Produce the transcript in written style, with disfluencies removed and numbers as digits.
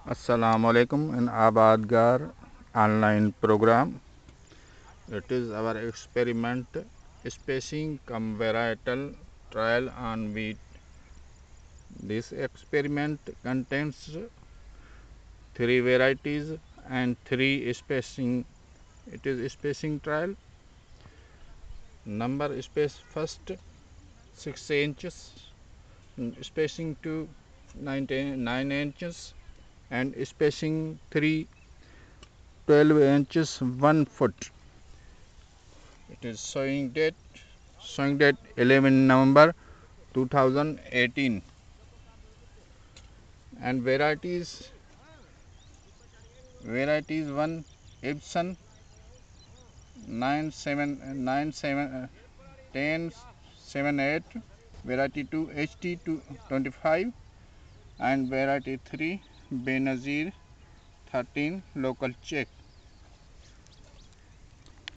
Assalamualaikum in Abadgar online program. It is our experiment spacing cum varietal trial on wheat. This experiment contains three varieties and three spacing. It is spacing trial. Number space first 6 inches, spacing 2 9 inches, and spacing 3 12 inches 1 foot. It is showing date 11 November 2018, and varieties 1 Ibsen 1078, variety 2 HT 25, and variety 3 Benazir 13 local Czech.